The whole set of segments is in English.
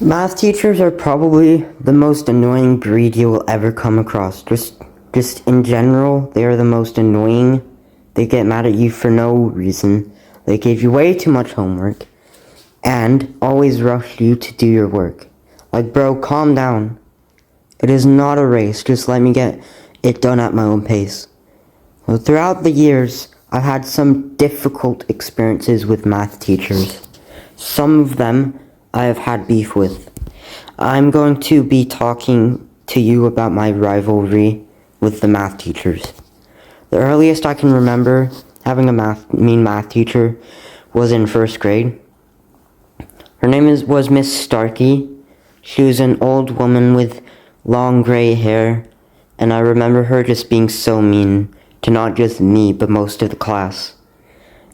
Math teachers are probably the most annoying breed you will ever come across. Just in general, they are the most annoying. They get mad at you for no reason. They give you way too much homework and always rush you to do your work. Like, bro, calm down. It is not a race. Just let me get it done at my own pace. Well, throughout the years, I've had some difficult experiences with math teachers. Some of them I have had beef with. I'm going to be talking to you about my rivalry with the math teachers. The earliest I can remember having a mean math teacher was in first grade. Her name was Miss Starkey. She was an old woman with long gray hair, and I remember her just being so mean to not just me, but most of the class.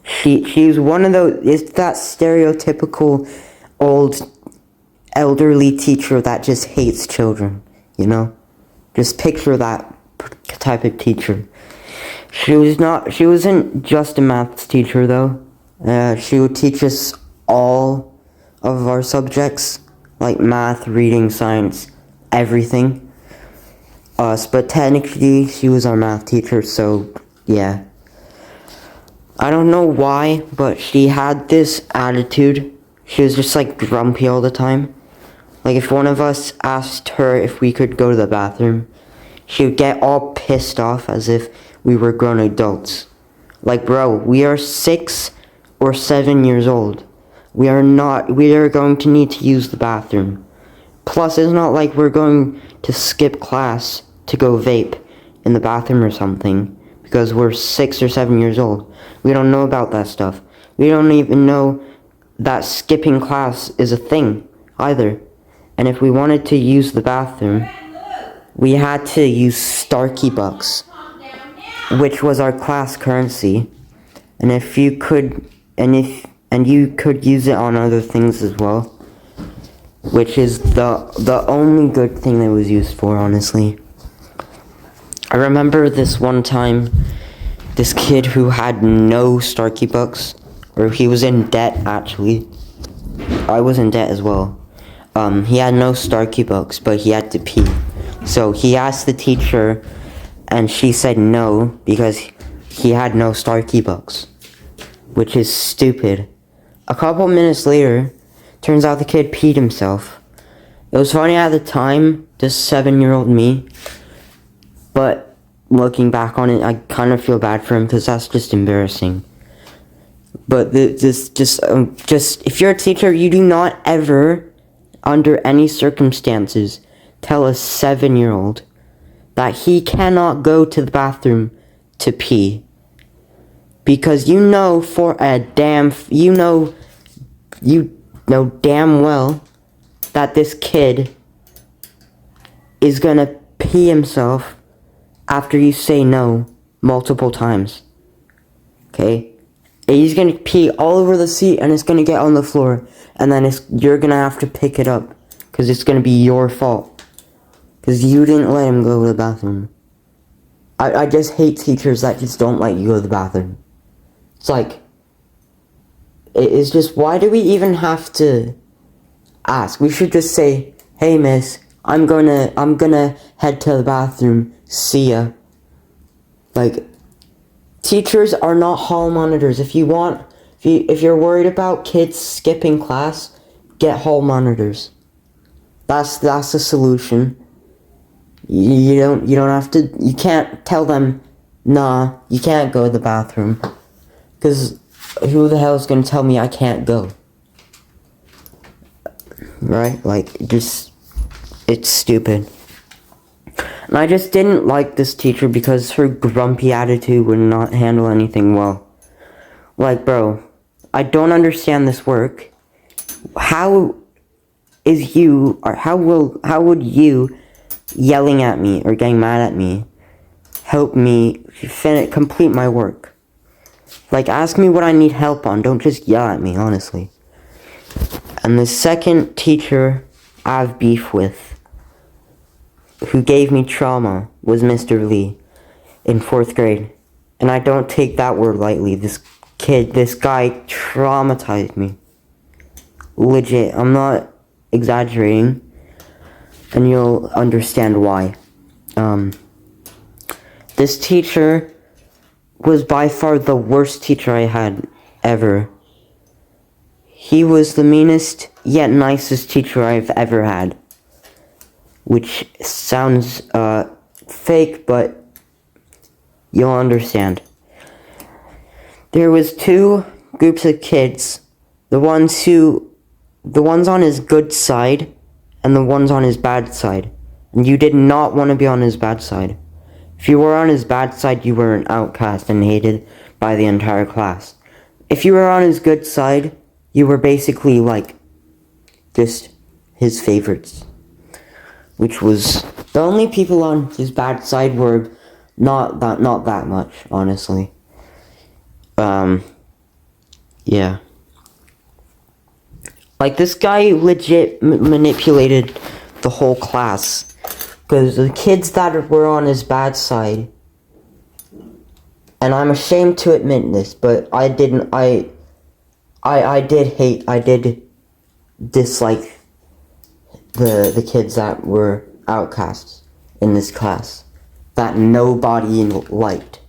She was one of those, it's that stereotypical old elderly teacher that just hates children, you know? Just picture that type of teacher. She wasn't just a math teacher though. She would teach us all of our subjects, like math, reading, science, everything. But technically she was our math teacher, so yeah. I don't know why, but she had this attitude. She was just like grumpy all the time. Like if one of us asked her if we could go to the bathroom, she would get all pissed off as if we were grown adults. Like, bro, we are 6 or 7 years old. We are going to need to use the bathroom. Plus, it's not like we're going to skip class to go vape in the bathroom or something because we're 6 or 7 years old. We don't know about that stuff. We don't even know that skipping class is a thing either. And if we wanted to use the bathroom, we had to use Starkey Bucks, which was our class currency. And you could use it on other things as well, which is the only good thing that it was used for, honestly. I remember this one time, this kid who had no Starkey Bucks, or he was in debt actually. I was in debt as well. He had no Starkey Bucks, but he had to pee. So he asked the teacher, and she said no, because he had no Starkey Bucks, which is stupid. A couple minutes later, turns out the kid peed himself. It was funny at the time, just 7-year-old me, but looking back on it, I kind of feel bad for him, because that's just embarrassing. But just if you're a teacher, you do not ever, under any circumstances, tell a 7-year-old that he cannot go to the bathroom to pee. Because you know damn well that this kid is gonna pee himself after you say no multiple times. Okay? He's gonna pee all over the seat and it's gonna get on the floor, and then you're gonna have to pick it up because it's gonna be your fault because you didn't let him go to the bathroom. I just hate teachers that just don't let you go to the bathroom. It's like, it's just, why do we even have to ask? We should just say, hey miss, I'm gonna head to the bathroom, see ya. Like, teachers are not hall monitors. If you're worried about kids skipping class, get hall monitors. That's the solution. You don't have to, you can't tell them, nah, you can't go to the bathroom. Because who the hell is going to tell me I can't go? Right? Like, it's stupid. And I just didn't like this teacher because her grumpy attitude would not handle anything well. Like, bro, I don't understand this work. How would you yelling at me or getting mad at me help me complete my work? Like, ask me what I need help on. Don't just yell at me, honestly. And the second teacher I have beef with, who gave me trauma, was Mr. Lee in 4th grade. And I don't take that word lightly. This guy traumatized me. Legit, I'm not exaggerating, and you'll understand why. This teacher was by far the worst teacher I had ever. He was the meanest yet nicest teacher I've ever had. Which sounds fake, but you'll understand. There was two groups of kids, the ones on his good side and the ones on his bad side. And you did not want to be on his bad side. If you were on his bad side, you were an outcast and hated by the entire class. If you were on his good side, you were basically like just his favorites. Which was, the only people on his bad side were not that much, honestly. Yeah. Like, this guy legit manipulated the whole class. Because the kids that were on his bad side, and I'm ashamed to admit this, but I did dislike the kids that were outcasts in this class that nobody liked.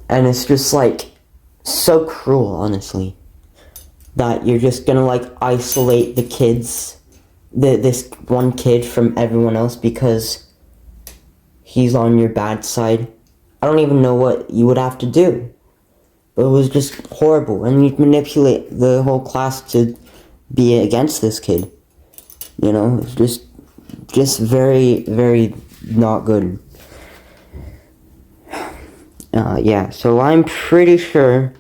And it's just like so cruel, honestly, that you're just gonna like isolate the kids, this one kid from everyone else because he's on your bad side. I don't even know what you would have to do. But it was just horrible, and you'd manipulate the whole class to be against this kid. You know, it's just very, very not good. Yeah, so I'm pretty sure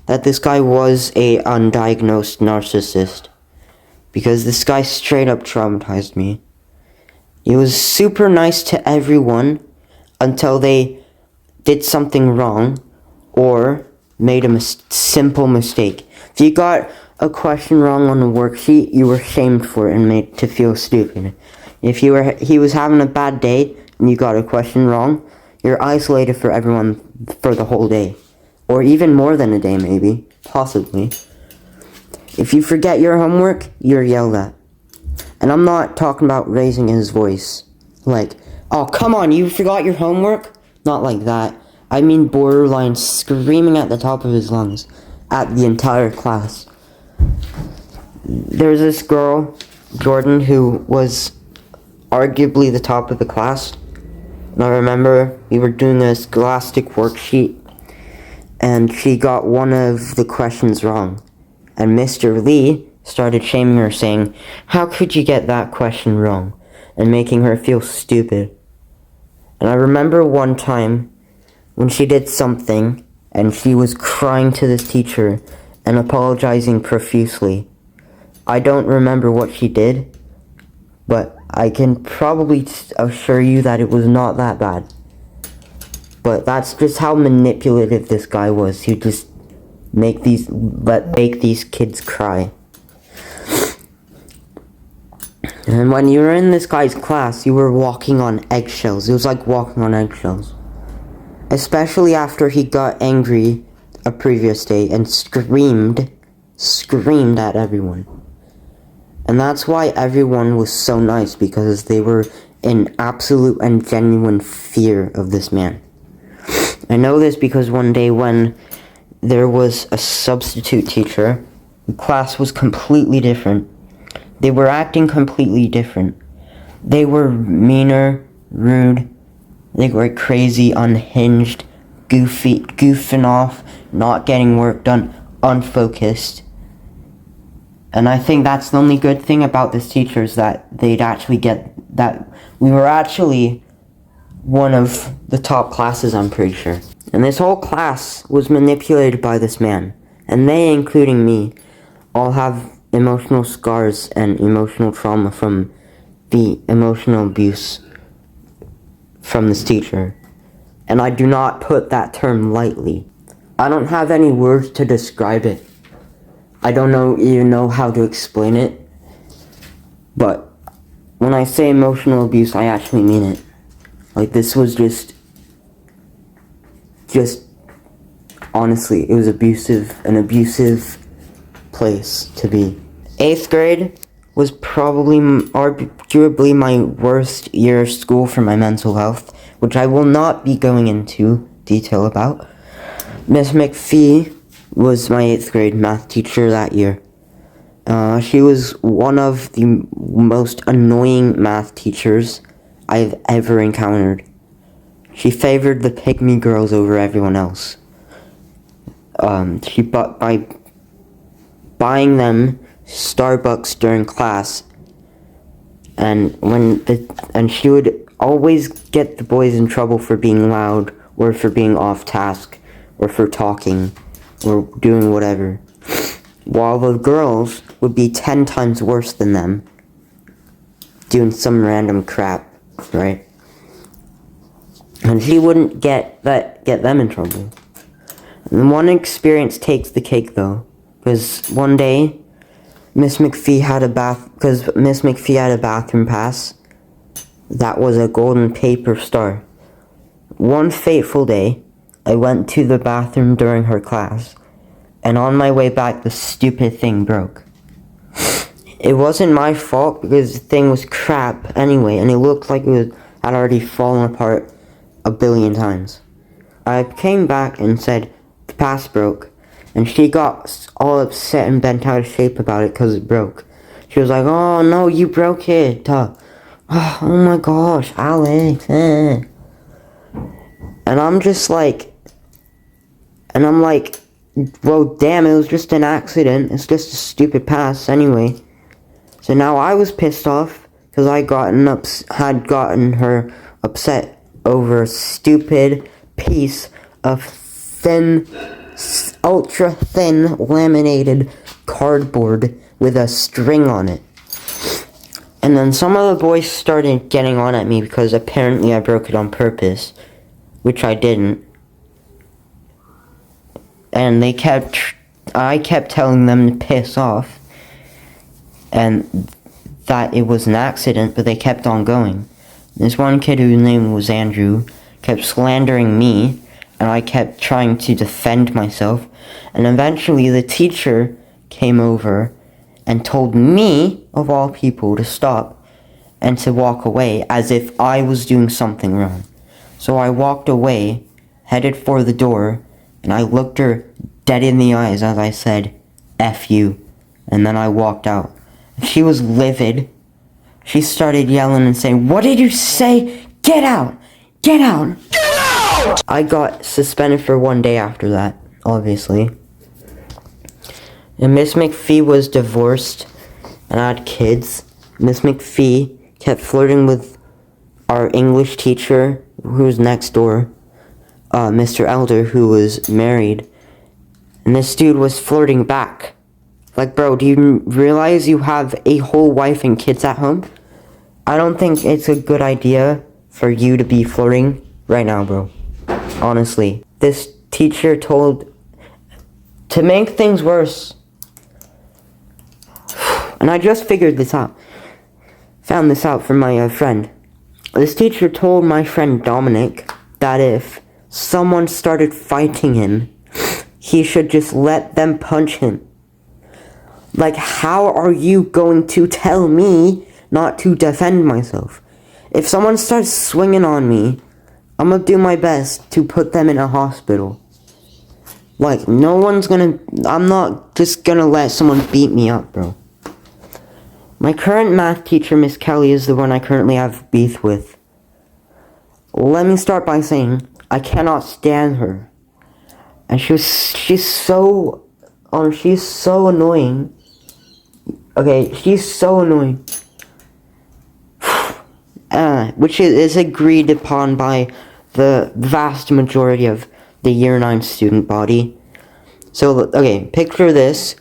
that this guy was a undiagnosed narcissist. Because this guy straight up traumatized me. He was super nice to everyone until they did something wrong or made a simple mistake. If you got a question wrong on a worksheet, you were shamed for it and made to feel stupid. If he was having a bad day and you got a question wrong, you're isolated for everyone for the whole day. Or even more than a day, maybe. Possibly. If you forget your homework, you're yelled at. And I'm not talking about raising his voice. Like, oh, come on, you forgot your homework? Not like that. I mean borderline screaming at the top of his lungs at the entire class. There's this girl, Jordan, who was arguably the top of the class. And I remember we were doing a scholastic worksheet, and she got one of the questions wrong. And Mr. Lee started shaming her, saying, "How could you get that question wrong?" and making her feel stupid. And I remember one time when she did something and she was crying to this teacher and apologizing profusely. I don't remember what she did, but I can probably assure you that it was not that bad. But that's just how manipulative this guy was. He just make these kids cry. And when you were in this guy's class, you were walking on eggshells. It was like walking on eggshells. Especially after he got angry a previous day and screamed at everyone. And that's why everyone was so nice, because they were in absolute and genuine fear of this man. I know this because one day when there was a substitute teacher, the class was completely different. They were acting completely different. They were meaner, rude, they were crazy, unhinged, goofing off, not getting work done, unfocused. And I think that's the only good thing about this teacher, is that they'd actually get that we were actually one of the top classes, I'm pretty sure. And this whole class was manipulated by this man. And they, including me, all have emotional scars and emotional trauma from the emotional abuse from this teacher. And I do not put that term lightly. I don't have any words to describe it. I don't even know how to explain it. But when I say emotional abuse, I actually mean it. Like, this was just honestly, it was an abusive place to be. 8th grade was probably arguably my worst year of school for my mental health, which I will not be going into detail about. Miss McPhee was my 8th grade math teacher that year. She was one of the most annoying math teachers I've ever encountered. She favored the pygmy girls over everyone else. By buying them Starbucks during class, and she would always get the boys in trouble for being loud, or for being off task, or for talking, or doing whatever, while the girls would be 10 times worse than them, doing some random crap, right? And she wouldn't get them in trouble. And one experience takes the cake, though, because one day Miss McPhee had a bathroom pass that was a golden paper star. One fateful day, I went to the bathroom during her class, and on my way back, the stupid thing broke. It wasn't my fault because the thing was crap anyway, and it looked like had already fallen apart a billion times. I came back and said the pass broke, and she got all upset and bent out of shape about it because it broke. She was like, "Oh no, you broke it. Oh my gosh, Alex." And I'm like, well, damn, it was just an accident. It's just a stupid pass anyway. So now I was pissed off because I had gotten her upset over a stupid piece of thin, ultra thin laminated cardboard with a string on it. And then some of the boys started getting on at me because apparently I broke it on purpose, which I didn't. And I kept telling them to piss off, and that it was an accident, but they kept on going. This one kid whose name was Andrew kept slandering me, and I kept trying to defend myself, and eventually the teacher came over and told me, of all people, to stop and to walk away as if I was doing something wrong. So I walked away, headed for the door, and I looked her dead in the eyes as I said, "F you," and then I walked out. She was livid. She started yelling and saying, "What did you say? Get out! Get out! Get out!" I got suspended for 1 day after that, obviously. And Miss McPhee was divorced and had kids. Miss McPhee kept flirting with our English teacher, who was next door, Mr. Elder, who was married. And this dude was flirting back. Like, bro, do you realize you have a whole wife and kids at home? I don't think it's a good idea for you to be flirting right now, bro. Honestly. This teacher told... To make things worse... And I just figured this out. Found this out from my friend. This teacher told my friend Dominic that if someone started fighting him, he should just let them punch him. Like, how are you going to tell me not to defend myself? If someone starts swinging on me, I'm gonna do my best to put them in a hospital. Like, I'm not just gonna let someone beat me up, bro. My current math teacher, Miss Kelly, is the one I currently have beef with. Let me start by saying, I cannot stand her. And she's so annoying. Okay, she's so annoying. Which is agreed upon by the vast majority of the Year 9 student body. So, okay, picture this.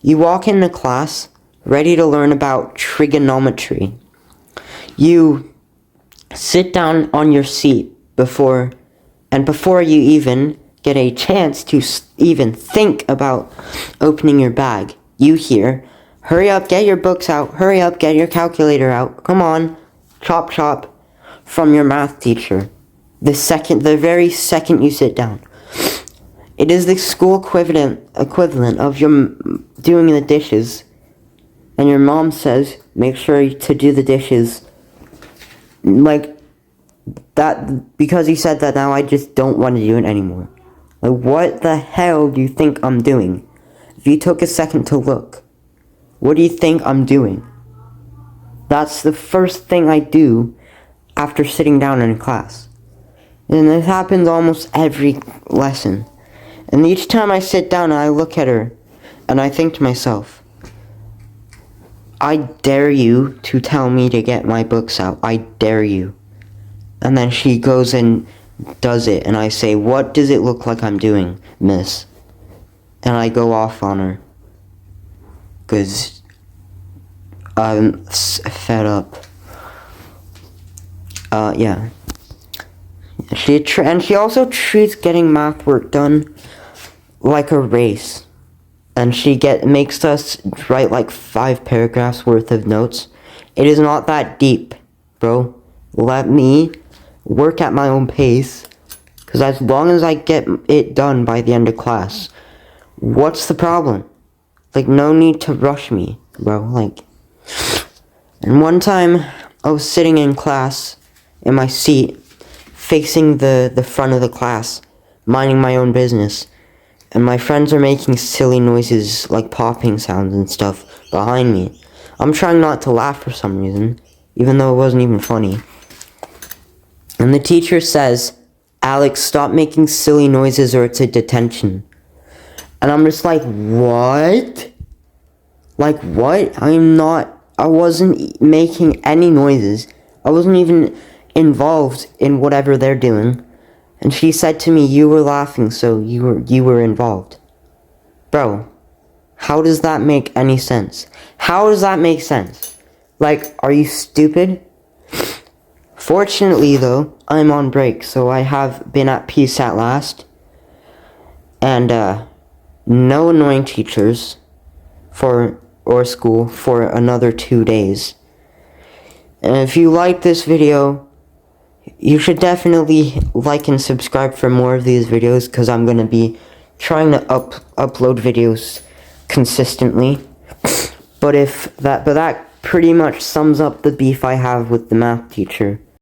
You walk into class, ready to learn about trigonometry. You sit down on your seat before you even get a chance to even think about opening your bag, you hear, "Hurry up, get your books out, hurry up, get your calculator out, come on, chop chop," from your math teacher, the very second you sit down. It is the school equivalent of your doing the dishes and your mom says, make sure to do the dishes. Like, that, because he said that, now I just don't want to do it anymore. Like, what the hell do you think I'm doing? If you took a second to look, what do you think I'm doing? That's the first thing I do after sitting down in class. And this happens almost every lesson. And each time I sit down, I look at her, and I think to myself, I dare you to tell me to get my books out. I dare you. And then she goes and does it, and I say, what does it look like I'm doing, miss? And I go off on her. Because I'm fed up. Yeah. And she also treats getting math work done like a race. And she makes us write like 5 paragraphs worth of notes. It is not that deep, bro. Let me work at my own pace. Because as long as I get it done by the end of class, what's the problem? Like, no need to rush me, bro. Like, and one time, I was sitting in class, in my seat, facing the front of the class, minding my own business. And my friends are making silly noises, like popping sounds and stuff, behind me. I'm trying not to laugh for some reason, even though it wasn't even funny. And the teacher says, Alex, stop making silly noises or it's a detention. And I'm just like, what? Like, what? I wasn't making any noises. I wasn't even involved in whatever they're doing. And she said to me, you were laughing, so you were involved. Bro, how does that make any sense? How does that make sense? Like, are you stupid? Fortunately, though, I'm on break, so I have been at peace at last. And, no annoying teachers or school for another 2 days. And if you like this video, you should definitely like and subscribe for more of these videos, because I'm going to be trying to upload videos consistently. But that pretty much sums up the beef I have with the math teacher.